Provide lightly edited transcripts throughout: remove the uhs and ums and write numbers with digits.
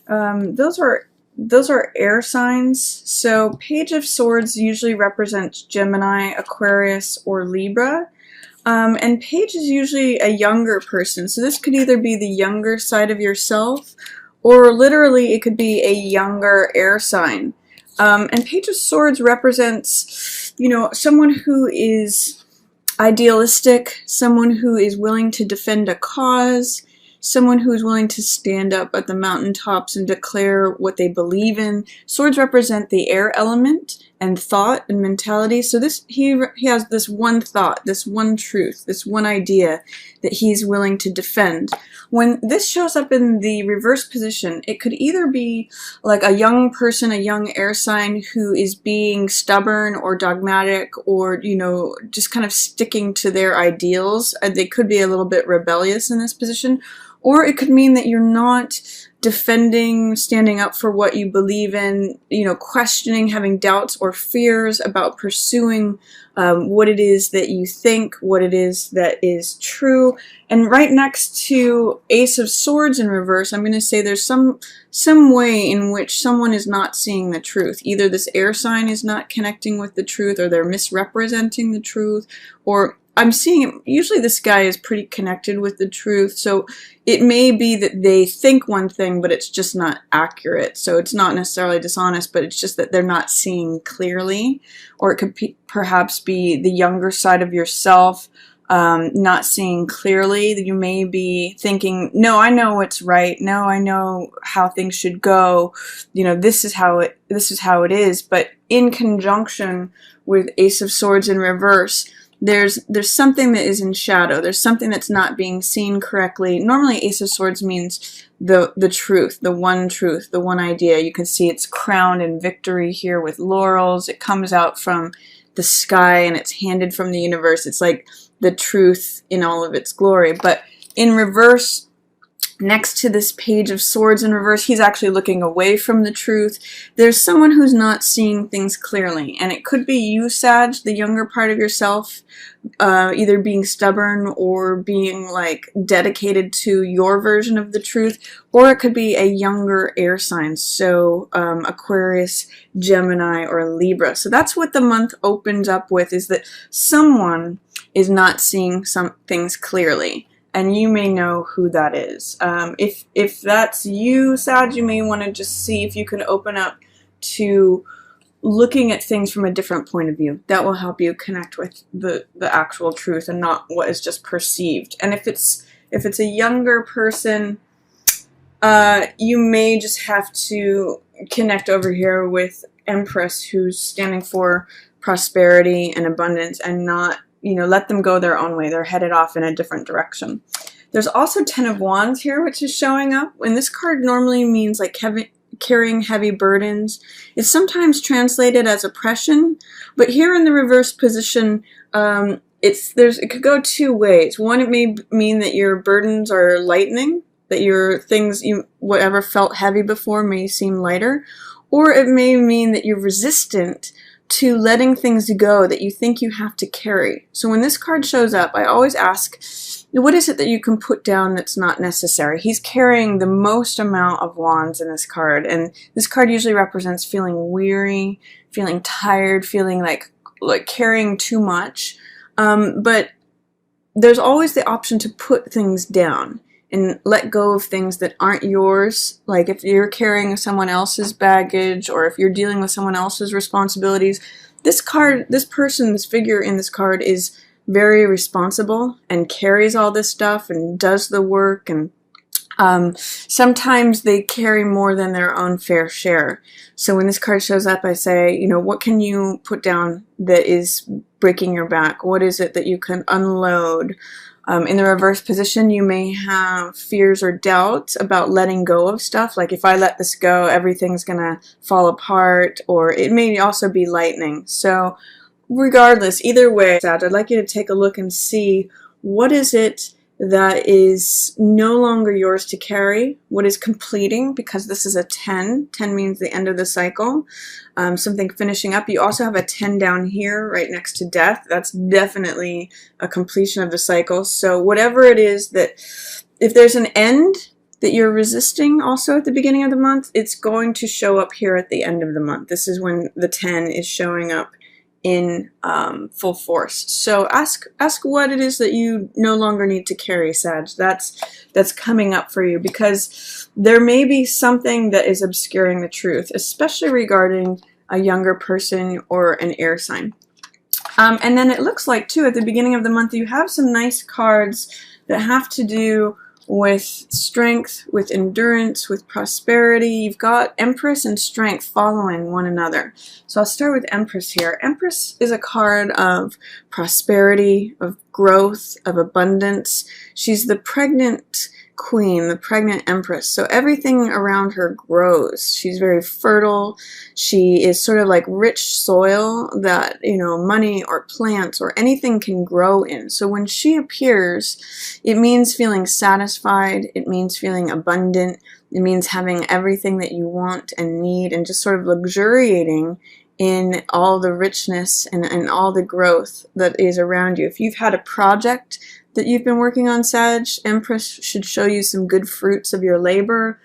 Those are air signs. So Page of Swords usually represents Gemini, Aquarius, or Libra. And Page is usually a younger person. So this could either be the younger side of yourself, or literally it could be a younger air sign. And Page of Swords represents, someone who is idealistic, someone who is willing to defend a cause, someone who is willing to stand up at the mountaintops and declare what they believe in. Swords represent the air element and thought and mentality. So he has this one thought, this one truth, this one idea that he's willing to defend. When this shows up in the reverse position, it could either be like a young person, a young air sign who is being stubborn or dogmatic, or just kind of sticking to their ideals. They could be a little bit rebellious in this position. Or it could mean that you're not defending, standing up for what you believe in, questioning, having doubts or fears about pursuing what it is that you think, what it is that is true. And right next to Ace of Swords in reverse, I'm going to say there's some way in which someone is not seeing the truth. Either this air sign is not connecting with the truth, or they're misrepresenting the truth, or I'm seeing, usually this guy is pretty connected with the truth, so it may be that they think one thing, but it's just not accurate. So it's not necessarily dishonest, but it's just that they're not seeing clearly. Or it could perhaps be the younger side of yourself, not seeing clearly. You may be thinking, no, I know what's right. No, I know how things should go. This is how it is. But in conjunction with Ace of Swords in reverse, there's something that is in shadow. There's something that's not being seen correctly. Normally Ace of Swords means the truth, the one idea. You can see it's crowned in victory here with laurels. It comes out from the sky and it's handed from the universe. It's like the truth in all of its glory. But in reverse, next to this Page of Swords in reverse, he's actually looking away from the truth. There's someone who's not seeing things clearly, and it could be you, Sag, the younger part of yourself, either being stubborn or being like dedicated to your version of the truth, or it could be a younger air sign, so Aquarius, Gemini, or Libra. So that's what the month opens up with, is that someone is not seeing some things clearly. And you may know who that is. If that's you, Sag, you may want to just see if you can open up to looking at things from a different point of view. That will help you connect with the actual truth and not what is just perceived. And if it's a younger person, you may just have to connect over here with Empress, who's standing for prosperity and abundance, and not let them go their own way. They're headed off in a different direction. There's also Ten of Wands here, which is showing up. And this card normally means like carrying heavy burdens. It's sometimes translated as oppression, but here in the reverse position, it could go two ways. One, it may mean that your burdens are lightening, that your things, whatever felt heavy before, may seem lighter, or it may mean that you're resistant to letting things go that you think you have to carry. So when this card shows up, I always ask, what is it that you can put down that's not necessary? He's carrying the most amount of wands in this card, and this card usually represents feeling weary, feeling tired, feeling like carrying too much. But there's always the option to put things down and let go of things that aren't yours. Like if you're carrying someone else's baggage, or if you're dealing with someone else's responsibilities, this figure in this card is very responsible and carries all this stuff and does the work, and sometimes they carry more than their own fair share. So when this card shows up, I say, what can you put down that is breaking your back? What is it that you can unload? In the reverse position, you may have fears or doubts about letting go of stuff. Like, if I let this go, everything's going to fall apart, or it may also be lightning. So regardless, either way, I'd like you to take a look and see what is it that is no longer yours to carry, what is completing, because this is a 10. 10 means the end of the cycle, something finishing up. You also have a 10 down here right next to death. That's definitely a completion of the cycle. So whatever it is that, if there's an end that you're resisting also at the beginning of the month, it's going to show up here at the end of the month. This is when the 10 is showing up in full force. So ask what it is that you no longer need to carry, Sag. That's coming up for you, because there may be something that is obscuring the truth, especially regarding a younger person or an air sign. And then it looks like, too, at the beginning of the month, you have some nice cards that have to do with strength, with endurance, with prosperity. You've got Empress and Strength following one another. So I'll start with Empress here. Empress is a card of prosperity, of growth, of abundance. She's the pregnant queen, the pregnant empress. So everything around her grows. She's very fertile. She is sort of like rich soil that, you know, money or plants or anything can grow in. So when she appears, it means feeling satisfied. It means feeling abundant. It means having everything that you want and need, and just sort of luxuriating in all the richness and all the growth that is around you. If you've had a project that you've been working on, Sag, Empress should show you some good fruits of your labor.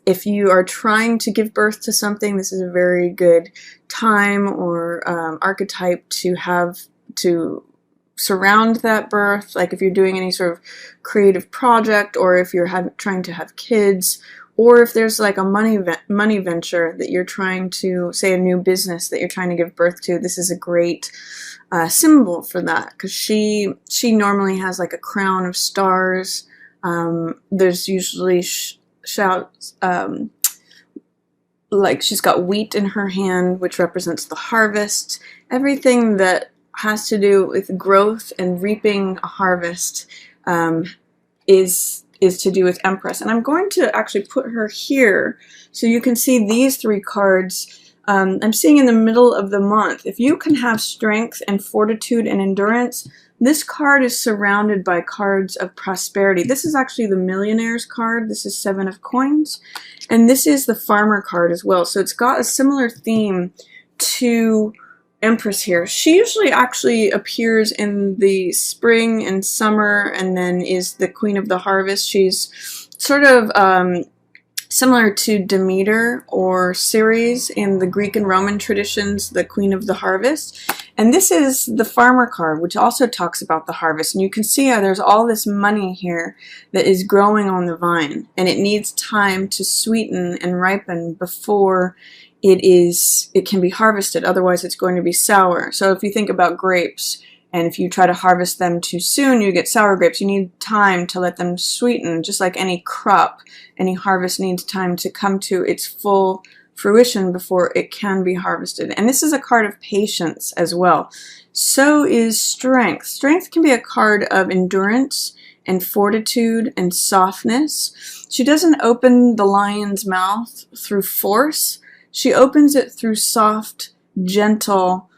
If you are trying to give birth to something, this is a very good time or archetype to have to surround that birth. Like if you're doing any sort of creative project, or if you're trying to have kids, or if there's like a money venture that you're trying to, say a new business that you're trying to give birth to, this is a great symbol for that, because she normally has like a crown of stars. There's usually shouts like she's got wheat in her hand, which represents the harvest. Everything that has to do with growth and reaping a harvest is to do with Empress. And I'm going to actually put her here so you can see these three cards. I'm seeing in the middle of the month, if you can have strength and fortitude and endurance, this card is surrounded by cards of prosperity. This is actually the Millionaire's card. This is 7 of Coins. And this is the Farmer card as well. So it's got a similar theme to Empress here. She usually actually appears in the spring and summer, and then is the Queen of the Harvest. She's sort of similar to Demeter or Ceres in the Greek and Roman traditions, the Queen of the Harvest. And this is the Farmer card, which also talks about the harvest. And you can see how there's all this money here that is growing on the vine, and it needs time to sweeten and ripen before it can be harvested. Otherwise it's going to be sour. So if you think about grapes, and if you try to harvest them too soon, you get sour grapes. You need time to let them sweeten. Just like any crop, any harvest needs time to come to its full fruition before it can be harvested. And this is a card of patience as well. So is Strength. Strength can be a card of endurance and fortitude and softness. She doesn't open the lion's mouth through force. She opens it through soft, gentle,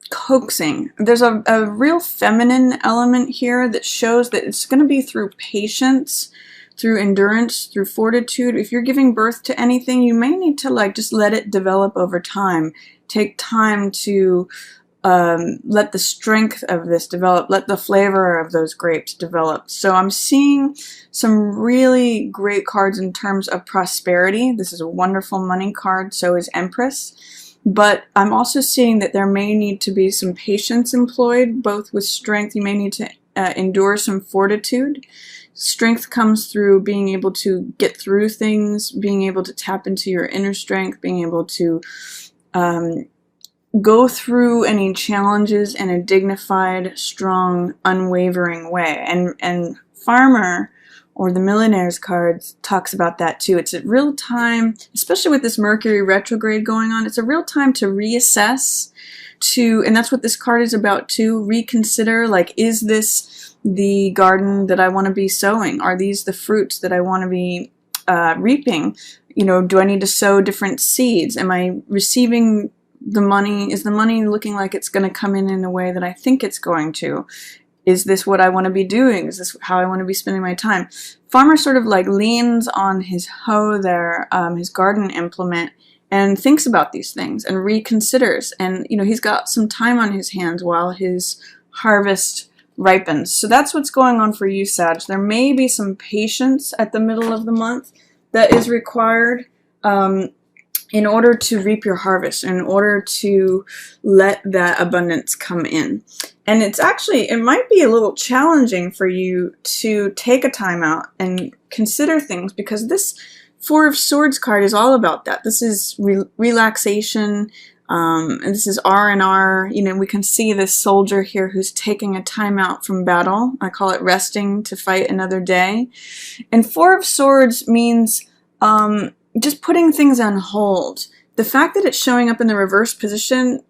coaxing. There's a real feminine element here that shows that it's going to be through patience, through endurance, through fortitude. If you're giving birth to anything, you may need to like just let it develop over time. Take time to let the strength of this develop, let the flavor of those grapes develop. So I'm seeing some really great cards in terms of prosperity. This is a wonderful money card, so is Empress. But I'm also seeing that there may need to be some patience employed, both with strength. You may need to endure some fortitude. Strength comes through being able to get through things, being able to tap into your inner strength, being able to go through any challenges in a dignified, strong, unwavering way. And Farmer, or the Millionaire's cards, talks about that too. It's a real time, especially with this Mercury retrograde going on, it's a real time to reassess, and that's what this card is about too, reconsider, like, is this the garden that I want to be sowing? Are these the fruits that I want to be reaping? You know, do I need to sow different seeds? Am I receiving the money? Is the money looking like it's going to come in a way that I think it's going to? Is this what I want to be doing? Is this how I want to be spending my time? Farmer sort of like leans on his hoe there, his garden implement, and thinks about these things and reconsiders. And, you know, he's got some time on his hands while his harvest ripens. So that's what's going on for you, Sag. There may be some patience at the middle of the month that is required in order to reap your harvest, in order to let that abundance come in. And it's actually, it might be a little challenging for you to take a time out and consider things, because this Four of Swords card is all about that. This is relaxation, and this is R&R. You know, we can see this soldier here who's taking a time out from battle. I call it resting to fight another day. And Four of Swords means just putting things on hold. The fact that it's showing up in the reverse position,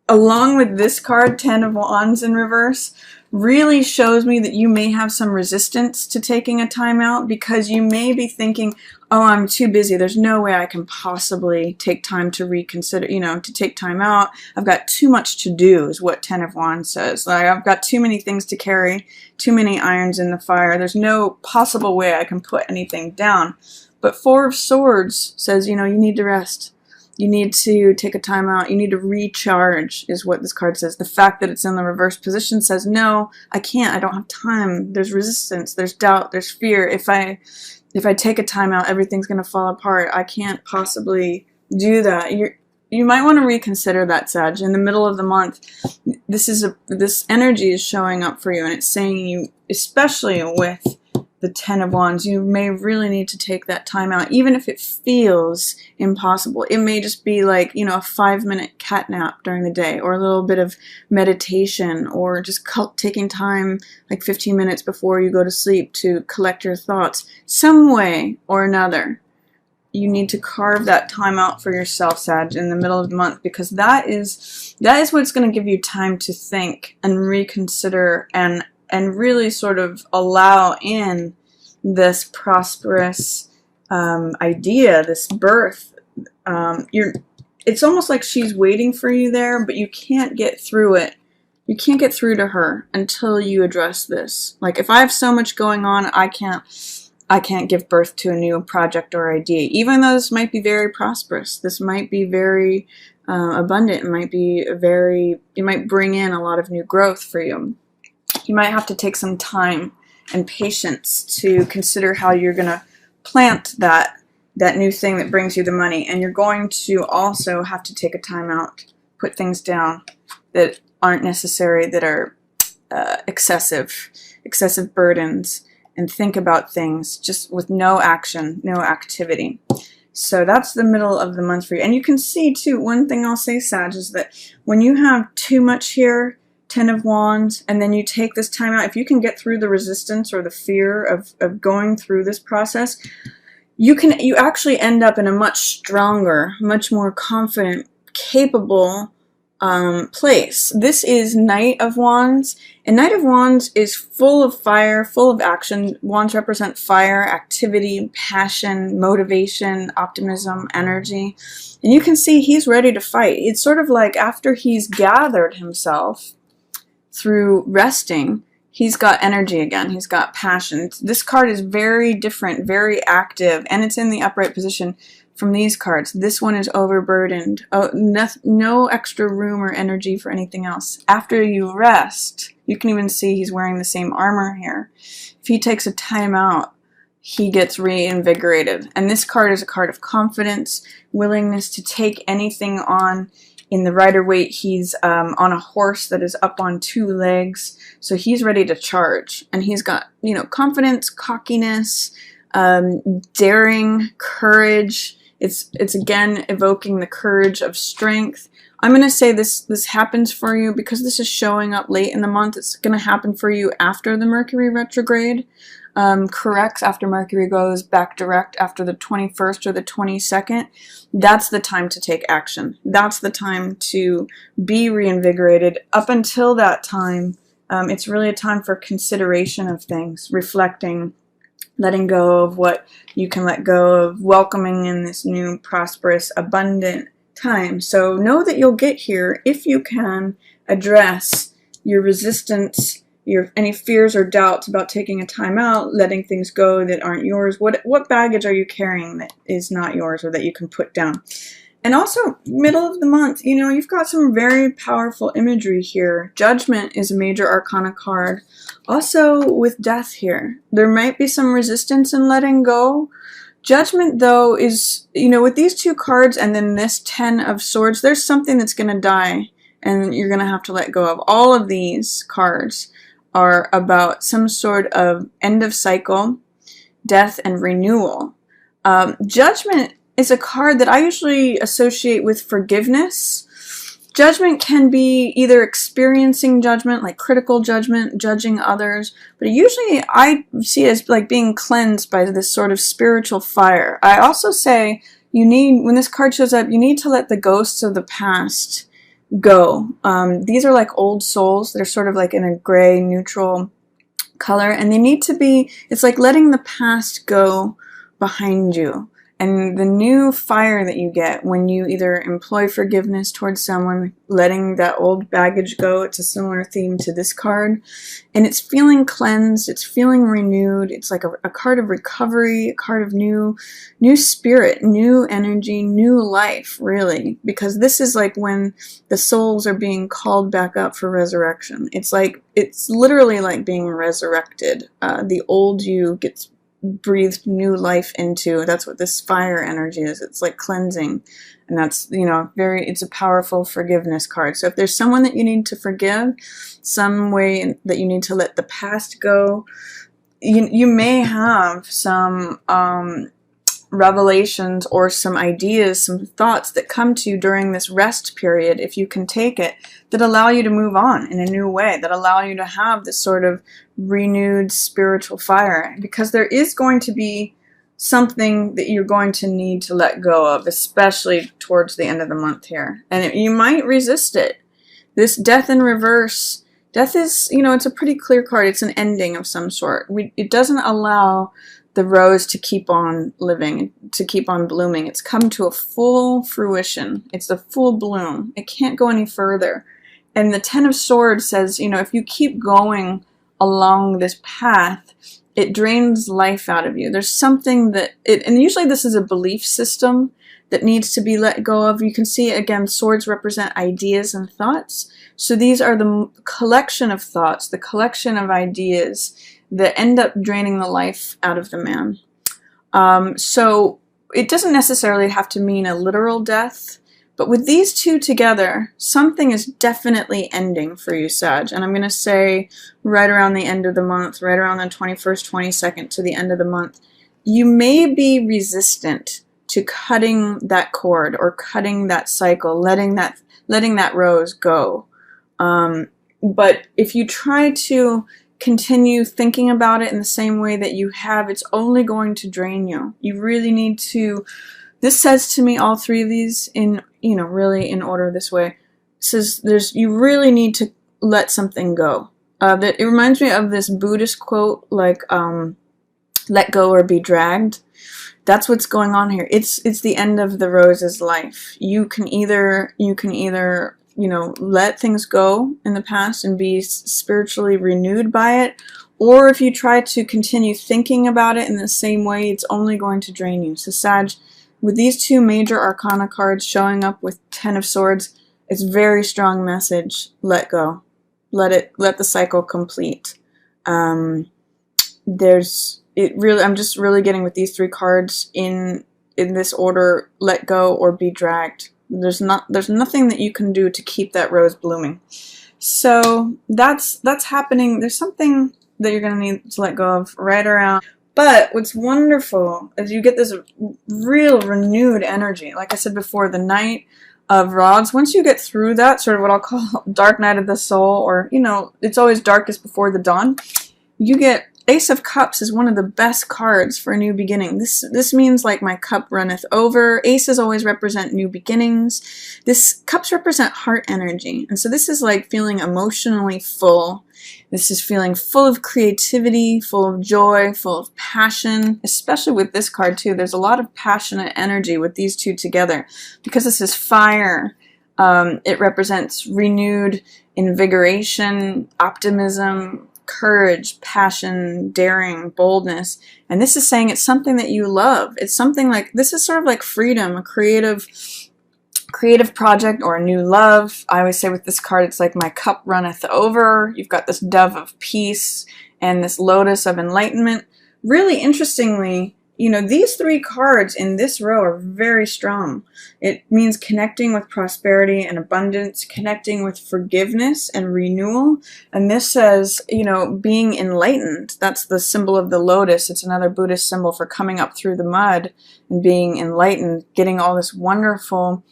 along with this card, Ten of Wands in reverse, really shows me that you may have some resistance to taking a time out, because you may be thinking, oh, I'm too busy. There's no way I can possibly take time to reconsider, you know, to take time out. I've got too much to do, is what Ten of Wands says. Like, I've got too many things to carry, too many irons in the fire. There's no possible way I can put anything down. But Four of Swords says, you know, you need to rest. You need to take a time out. You need to recharge, is what this card says. The fact that it's in the reverse position says, no, I can't. I don't have time. There's resistance. There's doubt. There's fear. If I take a time out, everything's going to fall apart. I can't possibly do that. You might want to reconsider that, Sag. In the middle of the month, this energy is showing up for you, and it's saying you, especially with the Ten of Wands, you may really need to take that time out, even if it feels impossible. It may just be like, you know, a 5-minute cat nap during the day, or a little bit of meditation, or just taking time, like 15 minutes before you go to sleep, to collect your thoughts. Some way or another, you need to carve that time out for yourself, Sag, in the middle of the month, because that is what's going to give you time to think and reconsider and really sort of allow in this prosperous idea, this birth. It's almost like she's waiting for you there, but you can't get through it. You can't get through to her until you address this. Like, if I have so much going on, I can't give birth to a new project or idea, even though this might be very prosperous. This might be very abundant. It might be it might bring in a lot of new growth for you. You might have to take some time and patience to consider how you're going to plant that new thing that brings you the money. And you're going to also have to take a time out, put things down that aren't necessary, that are excessive burdens, and think about things just with no action, no activity. So that's the middle of the month for you. And you can see too, one thing I'll say, Sag, is that when you have too much here, Ten of Wands, and then you take this time out, if you can get through the resistance or the fear of going through this process, you actually end up in a much stronger, much more confident, capable place. This is Knight of Wands, and Knight of Wands is full of fire, full of action. Wands represent fire, activity, passion, motivation, optimism, energy. And you can see he's ready to fight. It's sort of like after he's gathered himself through resting, he's got energy again. He's got passion. This card is very different, very active, and it's in the upright position from these cards. This one is overburdened. Oh, no extra room or energy for anything else. After you rest, you can even see he's wearing the same armor here. If he takes a time out, he gets reinvigorated. And this card is a card of confidence, willingness to take anything on. In the Rider-Waite, he's on a horse that is up on 2 legs, so he's ready to charge. And he's got, you know, confidence, cockiness, daring, courage. It's again evoking the courage of strength. I'm going to say this happens for you because this is showing up late in the month. It's going to happen for you after the Mercury retrograde corrects, after Mercury goes back direct after the 21st or the 22nd. That's the time to take action. That's the time to be reinvigorated. Up until that time, it's really a time for consideration of things, reflecting, letting go of what you can let go of, welcoming in this new, prosperous, abundant time. So know that you'll get here if you can address your resistance, any fears or doubts about taking a time out, letting things go that aren't yours. What baggage are you carrying that is not yours or that you can put down? And also, middle of the month, you know, you've got some very powerful imagery here. Judgment is a major arcana card. Also, with death here, there might be some resistance in letting go. Judgment, though, is, you know, with these two cards and then this 10 of Swords, there's something that's going to die and you're going to have to let go of. All of these cards are about some sort of end of cycle, death, and renewal. Judgment is a card that I usually associate with forgiveness. Judgment can be either experiencing judgment, like critical judgment, judging others, but usually I see it as like being cleansed by this sort of spiritual fire. I also say you need, when this card shows up, you need to let the ghosts of the past go. These are like old souls. They're sort of like in a gray, neutral color, and they need to be, it's like letting the past go behind you. And the new fire that you get when you either employ forgiveness towards someone, letting that old baggage go, it's a similar theme to this card. And it's feeling cleansed, it's feeling renewed, it's like a card of recovery, a card of new spirit, new energy, new life, really. Because this is like when the souls are being called back up for resurrection. It's like, it's literally like being resurrected. The old you gets breathed new life into. That's what this fire energy is. It's like cleansing, and that's, you know, it's a powerful forgiveness card. So if there's someone that you need to forgive, some way that you need to let the past go, you may have some revelations or some ideas, some thoughts that come to you during this rest period, if you can take it, that allow you to move on in a new way, that allow you to have this sort of renewed spiritual fire, because there is going to be something that you're going to need to let go of, especially towards the end of the month here. And you might resist it. This death in reverse, death is, you know, it's a pretty clear card. It's an ending of some sort. It doesn't allow the rose to keep on living, to keep on blooming. It's come to a full fruition. It's a full bloom. It can't go any further. And the 10 of Swords says, you know, if you keep going along this path, it drains life out of you. There's something that and usually this is a belief system that needs to be let go of. You can see, again, swords represent ideas and thoughts. So these are the collection of thoughts, the collection of ideas that end up draining the life out of the man. So it doesn't necessarily have to mean a literal death, but with these two together, something is definitely ending for you, Sag. And I'm going to say right around the end of the month, right around the 21st, 22nd to the end of the month, you may be resistant to cutting that cord or cutting that cycle, letting that rose go. But if you try to continue thinking about it in the same way that you have, it's only going to drain you. You really need to, this says to me, all three of these in, you know, really in order this way, says you really need to let something go. That it reminds me of this Buddhist quote, like, let go or be dragged. That's what's going on here. It's the end of the rose's life. You can either, you know, let things go in the past and be spiritually renewed by it, or if you try to continue thinking about it in the same way, it's only going to drain you. So Sag, with these two major arcana cards showing up with 10 of Swords, it's a very strong message. Let go. Let the cycle complete. I'm just really getting with these three cards in this order: let go or be dragged. There's nothing that you can do to keep that rose blooming. So that's happening. There's something that you're going to need to let go of right around. But what's wonderful is you get this real renewed energy. Like I said before, the Knight of Rods, once you get through that, sort of what I'll call dark night of the soul, or, you know, it's always darkest before the dawn, you get Ace of Cups is one of the best cards for a new beginning. This means like my cup runneth over. Aces always represent new beginnings. Cups represent heart energy. And so this is like feeling emotionally full. This is feeling full of creativity, full of joy, full of passion, especially with this card too. There's a lot of passionate energy with these two together. Because this is fire, it represents renewed invigoration, optimism, courage, passion, daring, boldness. And this is saying it's something that you love. It's something like, this is sort of like freedom, a creative creative project or a new love. I always say with this card, it's like my cup runneth over. You've got this dove of peace and this lotus of enlightenment. Really interestingly, you know, these three cards in this row are very strong. It means connecting with prosperity and abundance, connecting with forgiveness and renewal. And this says, you know, being enlightened. That's the symbol of the lotus. It's another Buddhist symbol for coming up through the mud and being enlightened, getting all this wonderful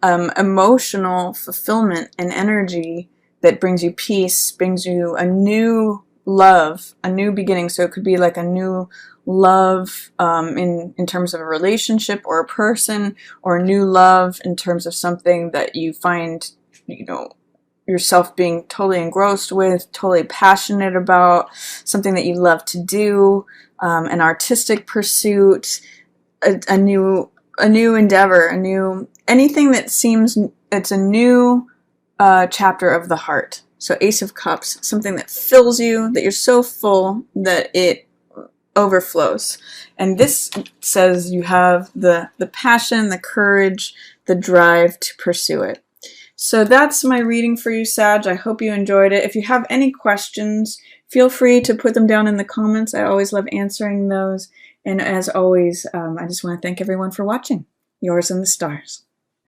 emotional fulfillment and energy that brings you peace, brings you a new love, a new beginning. So it could be like a new love in terms of a relationship or a person, or a new love in terms of something that you find, you know, yourself being totally engrossed with, totally passionate about, something that you love to do, an artistic pursuit, a new endeavor, anything that seems it's a new chapter of the heart. So Ace of Cups, something that fills you, that you're so full that it overflows. And this says you have the passion, the courage, the drive to pursue it. So that's my reading for you, Sag. I hope you enjoyed it. If you have any questions, feel free to put them down in the comments. I always love answering those. And as always, I just want to thank everyone for watching. Yours in the stars.